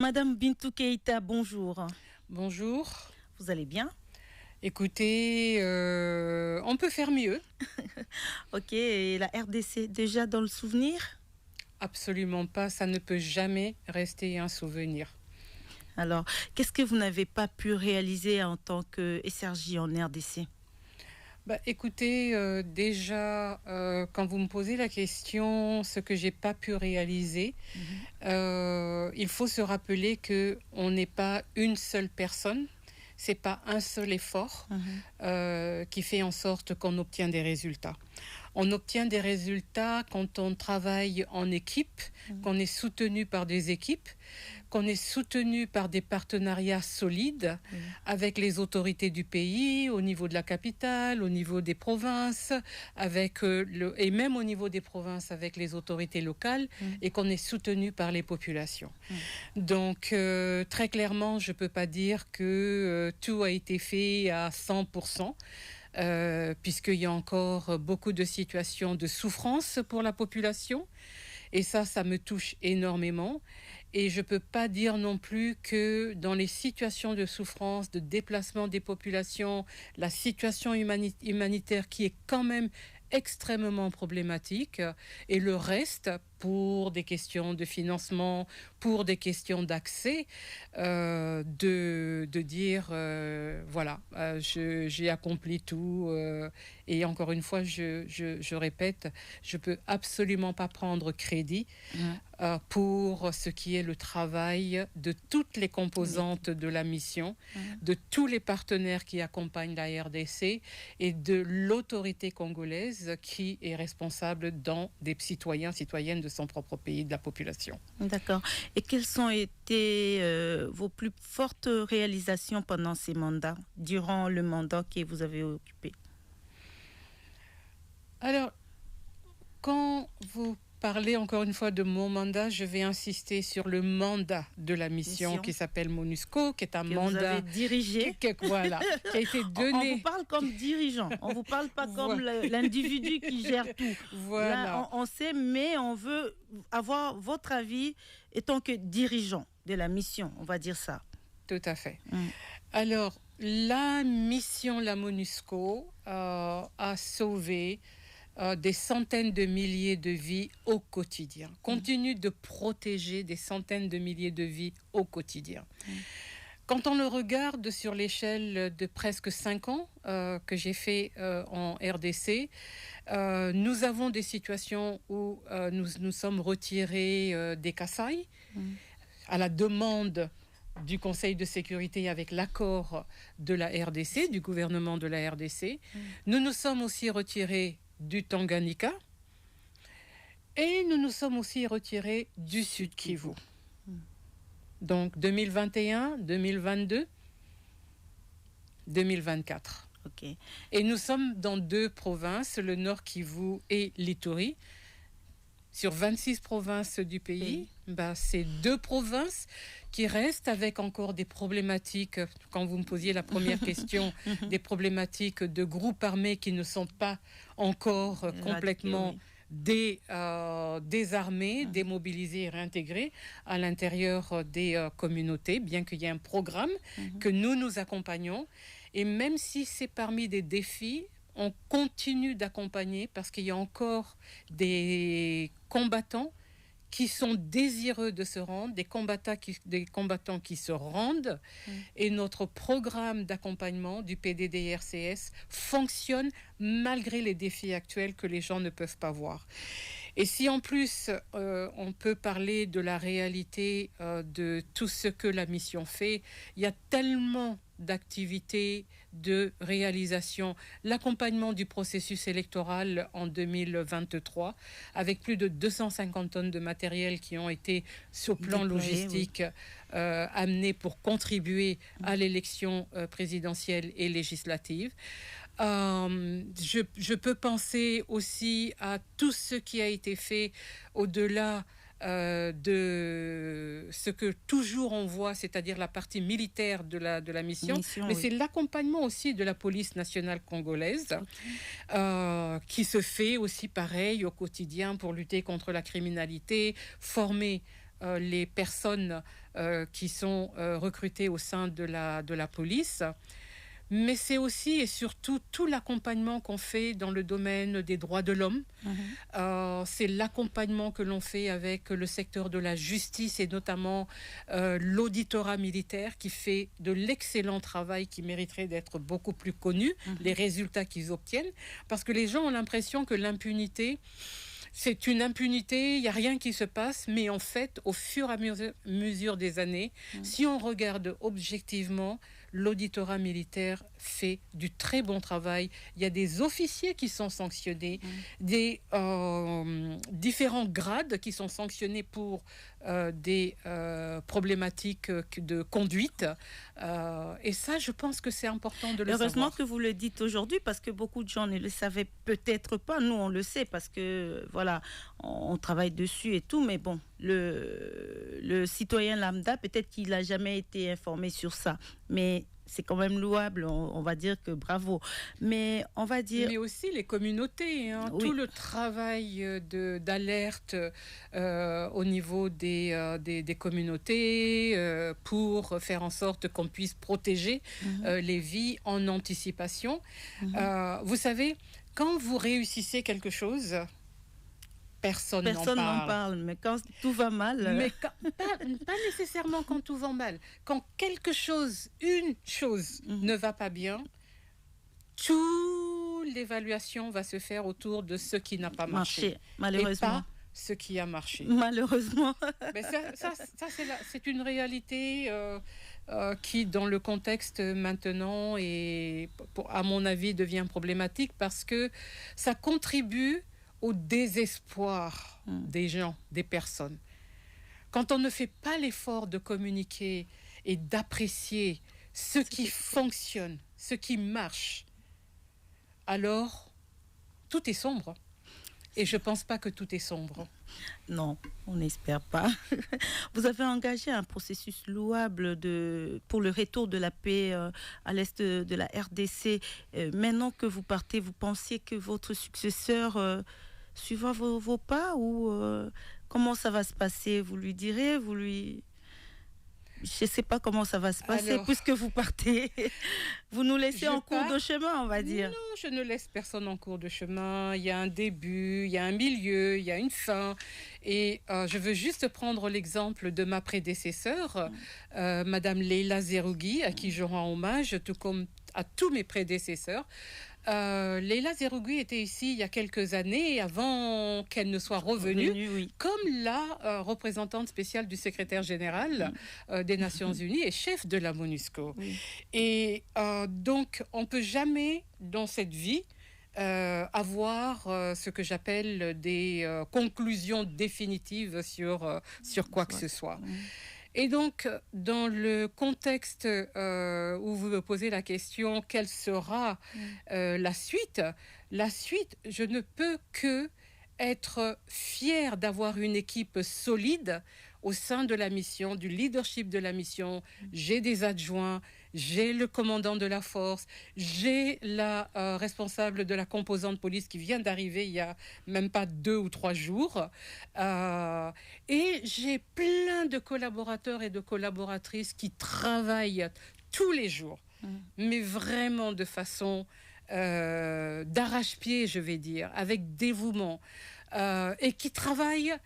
Madame Bintou Keïta, bonjour. Bonjour. Vous allez bien? Écoutez, on peut faire mieux. Ok, et la RDC, déjà dans le souvenir? Absolument pas, ça ne peut jamais rester un souvenir. Alors, qu'est-ce que vous n'avez pas pu réaliser en tant que SRJ en RDC? Écoutez, déjà, quand vous me posez la question, ce que j'ai pas pu réaliser, il faut se rappeler que on n'est pas une seule personne. C'est pas un seul effort qui fait en sorte qu'on obtient des résultats. On obtient des résultats quand on travaille en équipe, qu'on est soutenu par des équipes, qu'on est soutenu par des partenariats solides avec les autorités du pays, au niveau de la capitale, au niveau des provinces, et même au niveau des provinces avec les autorités locales, et qu'on est soutenu par les populations. Donc, très clairement, je ne peux pas dire que tout a été fait à 100%. Puisqu'il y a encore beaucoup de situations de souffrance pour la population. Et ça me touche énormément. Et je ne peux pas dire non plus que dans les situations de souffrance, de déplacement des populations, la situation humanitaire qui est quand même extrêmement problématique, et le reste, pour des questions de financement, pour des questions d'accès, de dire, voilà, j'ai accompli tout. Et encore une fois, je répète, je ne peux absolument pas prendre crédit pour ce qui est le travail de toutes les composantes de la mission, de tous les partenaires qui accompagnent la RDC et de l'autorité congolaise qui est responsable dans des citoyennes de son propre pays, de la population. D'accord. Et quelles ont été vos plus fortes réalisations pendant ces mandats, durant le mandat que vous avez occupé? Alors, quand vous parlez encore une fois de mon mandat, je vais insister sur le mandat de la mission qui s'appelle MONUSCO, qui est un mandat vous avez dirigé, qui a été donné. On vous parle comme dirigeant, on vous parle pas comme l'individu qui gère tout. Voilà. Là, on sait, mais on veut avoir votre avis étant que dirigeant de la mission, on va dire ça. Tout à fait. Alors, la mission, la MONUSCO, a sauvé des centaines de milliers de vies au quotidien, continue de protéger des centaines de milliers de vies au quotidien. Quand on le regarde sur l'échelle de presque 5 ans que j'ai fait en RDC, nous avons des situations où nous sommes retirés des Kasaï à la demande du Conseil de sécurité avec l'accord de la RDC, du gouvernement de la RDC. Nous nous sommes aussi retirés du Tanganyika et nous nous sommes aussi retirés du Sud Kivu. Donc 2021, 2022, 2024. Okay. Et nous sommes dans 2 provinces, le Nord Kivu et l'Ituri. Sur 26 provinces du pays, c'est 2 provinces qui restent avec encore des problématiques, quand vous me posiez la première question, des problématiques de groupes armés qui ne sont pas encore complètement désarmés, démobilisés et réintégrés à l'intérieur des communautés, bien qu'il y ait un programme que nous accompagnons. Et même si c'est parmi des défis, on continue d'accompagner parce qu'il y a encore des combattants qui sont désireux de se rendre, des combattants qui se rendent. Et notre programme d'accompagnement du PDDRCS fonctionne malgré les défis actuels que les gens ne peuvent pas voir. Et si en plus on peut parler de la réalité de tout ce que la mission fait, il y a tellement d'activités, de réalisation, l'accompagnement du processus électoral en 2023, avec plus de 250 tonnes de matériel qui ont été, sur plan logistique, amenés pour contribuer à l'élection présidentielle et législative. Je peux penser aussi à tout ce qui a été fait au-delà de ce que toujours on voit, c'est-à-dire la partie militaire de la mission, mais c'est l'accompagnement aussi de la police nationale congolaise qui se fait aussi pareil au quotidien pour lutter contre la criminalité, former les personnes qui sont recrutées au sein de la police, mais c'est aussi et surtout tout l'accompagnement qu'on fait dans le domaine des droits de l'homme. C'est l'accompagnement que l'on fait avec le secteur de la justice et notamment l'auditorat militaire qui fait de l'excellent travail qui mériterait d'être beaucoup plus connu, les résultats qu'ils obtiennent, parce que les gens ont l'impression que l'impunité, c'est une impunité, il n'y a rien qui se passe, mais en fait, au fur et à mesure des années, si on regarde objectivement, l'auditorat militaire fait du très bon travail. Il y a des officiers qui sont sanctionnés, des différents grades qui sont sanctionnés pour des problématiques de conduite. Et ça, je pense que c'est important de le savoir. Heureusement que vous le dites aujourd'hui, parce que beaucoup de gens ne le savaient peut-être pas. Nous, on le sait parce que, voilà, on travaille dessus et tout. Mais bon, le citoyen lambda, peut-être qu'il n'a jamais été informé sur ça. Mais c'est quand même louable, on va dire que bravo. Mais on va dire... Mais aussi les communautés, oui. Tout le travail d'alerte au niveau des communautés pour faire en sorte qu'on puisse protéger les vies en anticipation. Vous savez, quand vous réussissez quelque chose... Personne n'en parle. Mais quand tout va mal... Mais pas nécessairement quand tout va mal. Quand une chose ne va pas bien, toute l'évaluation va se faire autour de ce qui n'a pas marché. Malheureusement. Et pas ce qui a marché. Malheureusement. Mais ça c'est une réalité qui, dans le contexte maintenant, à mon avis, devient problématique parce que ça contribue au désespoir des gens, des personnes. Quand on ne fait pas l'effort de communiquer et d'apprécier ce qui fonctionne, ce qui marche, alors tout est sombre. Et je ne pense pas que tout est sombre. Non, on n'espère pas. Vous avez engagé un processus louable pour le retour de la paix à l'est de la RDC. Maintenant que vous partez, vous pensiez que votre successeur suivra vos pas ou comment ça va se passer? Vous lui direz, je ne sais pas comment ça va se passer. Alors, puisque vous partez. Vous nous laissez en cours de chemin, on va dire. Non, je ne laisse personne en cours de chemin. Il y a un début, il y a un milieu, il y a une fin. Et je veux juste prendre l'exemple de ma prédécesseur, Madame Leila Zerougui, à qui je rends hommage, tout comme à tous mes prédécesseurs. Leila Zerougui était ici il y a quelques années, avant qu'elle ne soit revenue, comme la représentante spéciale du secrétaire général des Nations Unies et chef de la MONUSCO. Et donc, on ne peut jamais, dans cette vie, avoir ce que j'appelle des conclusions définitives sur quoi que ce soit. Et donc, dans le contexte où vous me posez la question, quelle sera la suite, je ne peux que être fière d'avoir une équipe solide au sein de la mission, du leadership de la mission. J'ai des adjoints, j'ai le commandant de la force, j'ai la responsable de la composante police qui vient d'arriver il y a même pas 2 ou 3 jours. Et j'ai plein de collaborateurs et de collaboratrices qui travaillent tous les jours, mais vraiment de façon d'arrache-pied, je vais dire, avec dévouement, et qui travaillent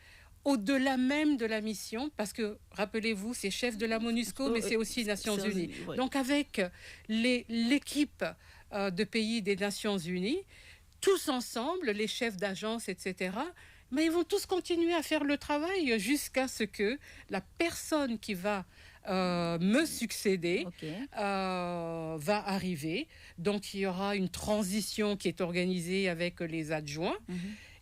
au-delà même de la mission, parce que, rappelez-vous, c'est chef de la MONUSCO, mais c'est aussi Nations Unies. Oui. Donc, avec l'équipe de pays des Nations Unies, tous ensemble, les chefs d'agence, etc., mais ils vont tous continuer à faire le travail jusqu'à ce que la personne qui va me succéder va arriver. Donc, il y aura une transition qui est organisée avec les adjoints.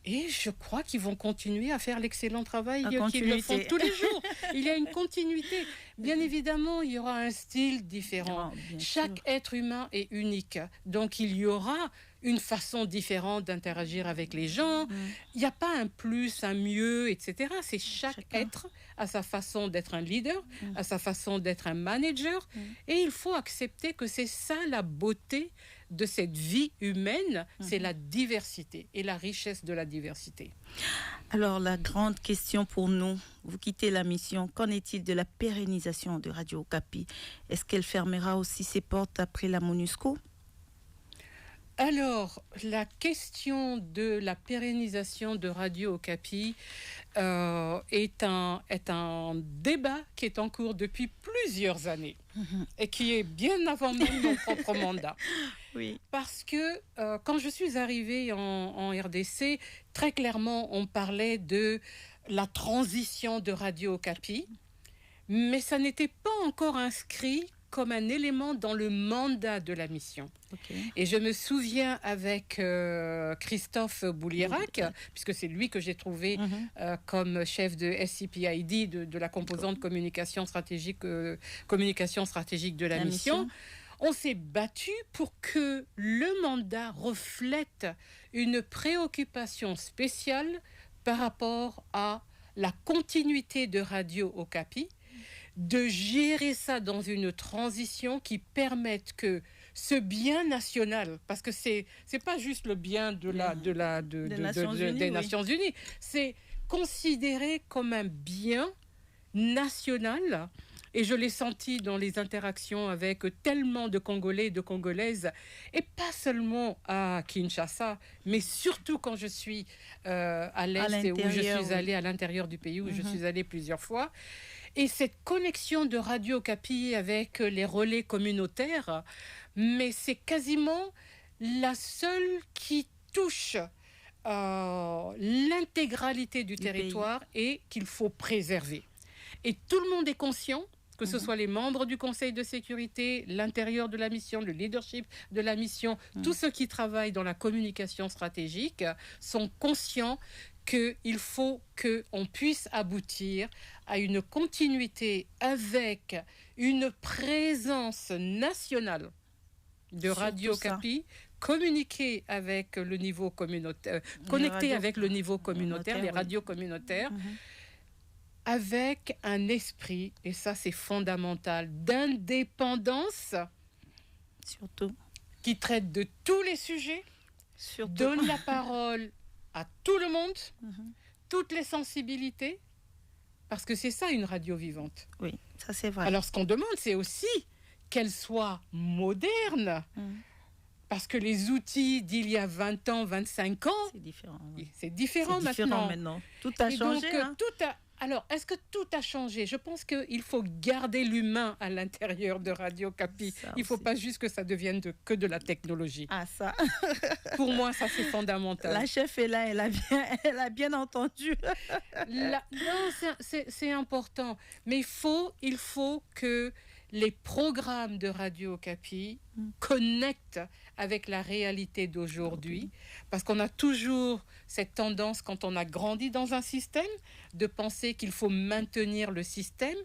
Et je crois qu'ils vont continuer à faire l'excellent travail qu'ils le font tous les jours. Il y a une continuité. Bien évidemment, il y aura un style différent. Chaque être humain est unique. Donc, il y aura une façon différente d'interagir avec les gens. Il n'y a pas un plus, un mieux, etc. C'est chaque être à sa façon d'être un leader, à sa façon d'être un manager. Et il faut accepter que c'est ça la beauté de cette vie humaine, c'est la diversité et la richesse de la diversité. Alors, la grande question pour nous, vous quittez la mission, qu'en est-il de la pérennisation de Radio Okapi? Est-ce qu'elle fermera aussi ses portes après la MONUSCO? Alors, la question de la pérennisation de Radio Okapi est un débat qui est en cours depuis plusieurs années et qui est bien avant même mon propre mandat. Oui. Parce que quand je suis arrivée en RDC, très clairement, on parlait de la transition de Radio Okapi, mais ça n'était pas encore inscrit comme un élément dans le mandat de la mission. Okay. Et je me souviens avec Christophe Boulierac, puisque c'est lui que j'ai trouvé comme chef de SCPID, de la composante communication stratégique de la mission. On s'est battu pour que le mandat reflète une préoccupation spéciale par rapport à la continuité de Radio Okapi, de gérer ça dans une transition qui permette que ce bien national, parce que c'est pas juste le bien des Nations Unies, c'est considéré comme un bien national. Et je l'ai senti dans les interactions avec tellement de Congolais et de Congolaises, et pas seulement à Kinshasa, mais surtout quand je suis à l'Est et où je suis allée à l'intérieur du pays, où je suis allée plusieurs fois. Et cette connexion de Radio Okapi avec les relais communautaires, mais c'est quasiment la seule qui touche l'intégralité du territoire et qu'il faut préserver. Et tout le monde est conscient, que ce soit les membres du Conseil de sécurité, l'intérieur de la mission, le leadership de la mission, tous ceux qui travaillent dans la communication stratégique sont conscients qu'il faut qu'on puisse aboutir à une continuité avec une présence nationale de Radio Okapi, communiquer avec le niveau communautaire, connecter avec le niveau communautaire, les radios communautaires, avec un esprit, et ça c'est fondamental, d'indépendance, surtout, qui traite de tous les sujets, donne la parole à tout le monde, toutes les sensibilités, parce que c'est ça une radio vivante. Oui, ça c'est vrai. Alors ce qu'on demande, c'est aussi qu'elle soit moderne, parce que les outils d'il y a 20 ans, 25 ans, c'est différent. C'est différent maintenant. Tout a changé. Alors, est-ce que tout a changé? Je pense qu'il faut garder l'humain à l'intérieur de Radio Okapi. Il ne faut pas juste que ça devienne que de la technologie. Ah, ça. Pour moi, ça, c'est fondamental. La chef est là, elle a bien entendu. Non, c'est important. Mais il faut que les programmes de Radio Okapi connectent avec la réalité d'aujourd'hui, parce qu'on a toujours cette tendance, quand on a grandi dans un système, de penser qu'il faut maintenir le système,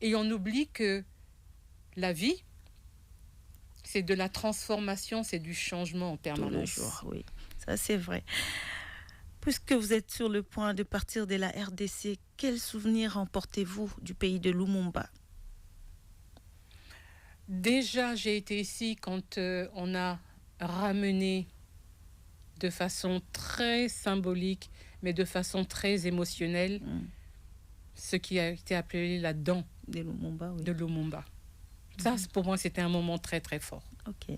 et on oublie que la vie, c'est de la transformation, c'est du changement en permanence. Tout le jour, oui, ça c'est vrai. Puisque vous êtes sur le point de partir de la RDC, quels souvenirs emportez-vous du pays de Lumumba? Déjà, j'ai été ici quand on a ramené de façon très symbolique, mais de façon très émotionnelle, ce qui a été appelé la dent de Lumumba. Oui. De Lumumba. Ça, pour moi, c'était un moment très, très fort. Okay.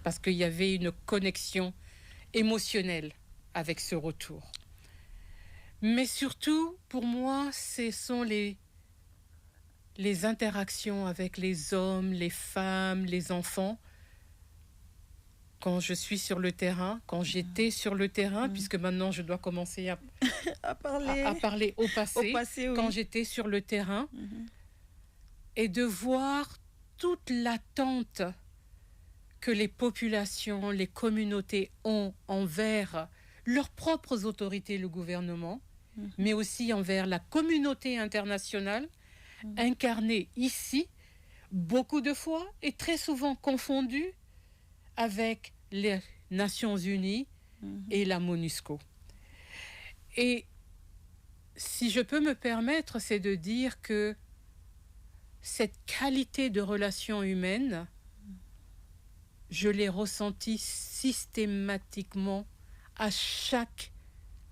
Parce qu'il y avait une connexion émotionnelle avec ce retour. Mais surtout, pour moi, ce sont les interactions avec les hommes, les femmes, les enfants. Quand je suis sur le terrain, quand j'étais sur le terrain, puisque maintenant je dois commencer à parler au passé, quand j'étais sur le terrain, et de voir toute l'attente que les populations, les communautés ont envers leurs propres autorités, le gouvernement, mais aussi envers la communauté internationale, incarnée ici, beaucoup de fois, et très souvent confondue avec les Nations Unies et la MONUSCO. Et si je peux me permettre, c'est de dire que cette qualité de relation humaine je l'ai ressenti systématiquement à chaque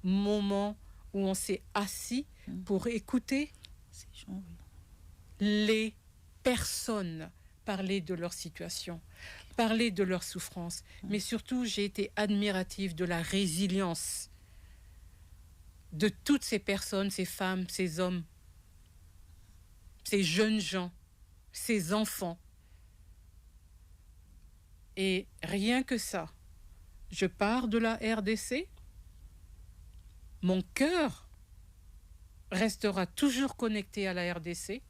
moment où on s'est assis pour écouter les personnes parler de leur situation, parler de leur souffrance. Mais surtout, j'ai été admirative de la résilience de toutes ces personnes, ces femmes, ces hommes, ces jeunes gens, ces enfants. Et rien que ça, je pars de la RDC, mon cœur restera toujours connecté à la RDC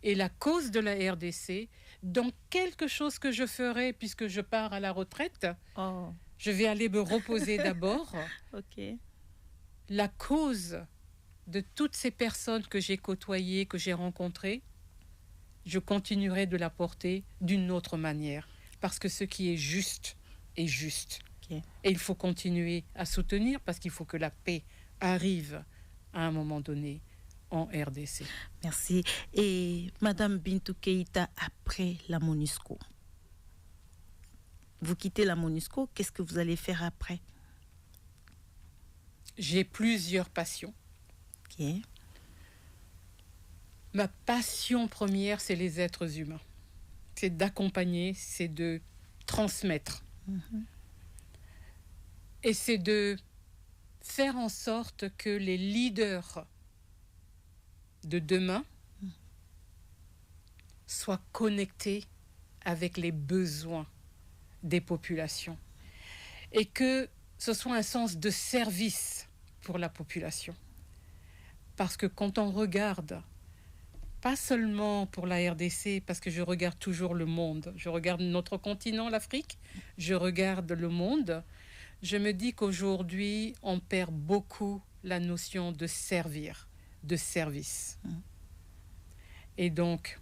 et la cause de la RDC, dans quelque chose que je ferai puisque je pars à la retraite, je vais aller me reposer d'abord. La cause de toutes ces personnes que j'ai côtoyées, que j'ai rencontrées, je continuerai de la porter d'une autre manière. Parce que ce qui est juste est juste. Et il faut continuer à soutenir parce qu'il faut que la paix arrive à un moment donné en RDC. Merci. Et Madame Bintou Keïta, après la MONUSCO, vous quittez la MONUSCO, qu'est-ce que vous allez faire après? J'ai plusieurs passions. Ma passion première, c'est les êtres humains. C'est d'accompagner, c'est de transmettre. Et c'est de faire en sorte que les leaders de demain soient connectés avec les besoins des populations. Et que ce soit un sens de service pour la population. Parce que quand on regarde, pas seulement pour la RDC, parce que je regarde toujours le monde, je regarde notre continent, l'Afrique, je regarde le monde, je me dis qu'aujourd'hui, on perd beaucoup la notion de servir, de service. Et donc,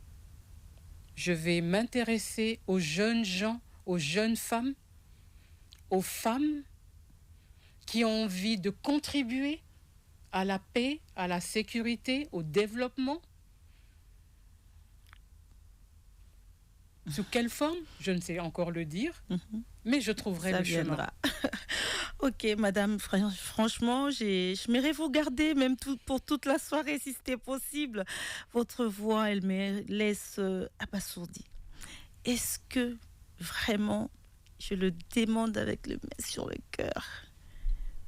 je vais m'intéresser aux jeunes gens, aux jeunes femmes, aux femmes qui ont envie de contribuer à la paix, à la sécurité, au développement. Sous quelle forme? Je ne sais encore le dire, mais je trouverai le chemin. Ok, madame, franchement, j'aimerais vous garder même pour toute la soirée si c'était possible. Votre voix, elle me laisse abasourdie. Est-ce que vraiment, je le demande avec le main sur le cœur,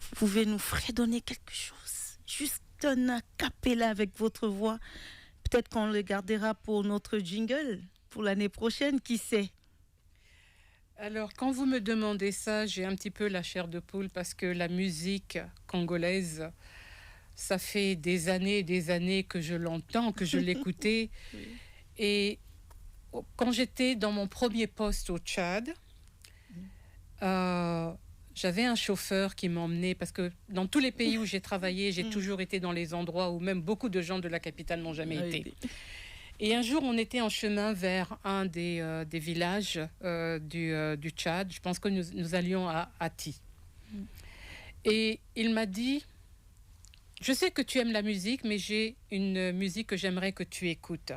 vous pouvez nous fredonner quelque chose? Juste un a cappella avec votre voix. Peut-être qu'on le gardera pour notre jingle, pour l'année prochaine, qui sait? Alors, quand vous me demandez ça, j'ai un petit peu la chair de poule parce que la musique congolaise, ça fait des années que je l'entends, que je l'écoutais. Et quand j'étais dans mon premier poste au Tchad, j'avais un chauffeur qui m'emmenait, parce que dans tous les pays où j'ai travaillé, j'ai toujours été dans les endroits où même beaucoup de gens de la capitale n'ont jamais été. Et un jour, on était en chemin vers un des villages du Tchad. Je pense que nous allions à Ati. Et il m'a dit, je sais que tu aimes la musique, mais j'ai une musique que j'aimerais que tu écoutes.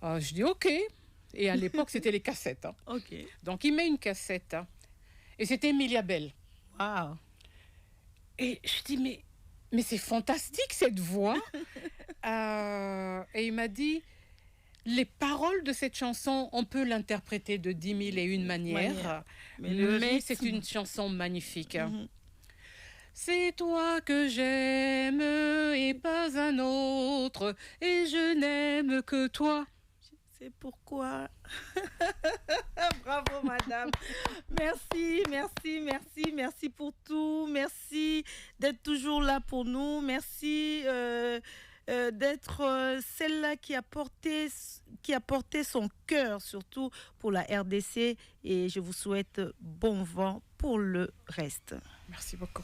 Je dis, ok. Et à l'époque, c'était les cassettes. Donc, il met une cassette. Et c'était Emilia Bell. Wow. Et je dis, mais c'est fantastique cette voix. Et il m'a dit, les paroles de cette chanson, on peut l'interpréter de 10 000 et une manières, mais c'est une chanson magnifique. C'est toi que j'aime et pas un autre, et je n'aime que toi. C'est pourquoi. Bravo, madame. Merci pour tout. Merci d'être toujours là pour nous. Merci d'être celle-là qui a porté son cœur, surtout pour la RDC. Et je vous souhaite bon vent pour le reste. Merci beaucoup.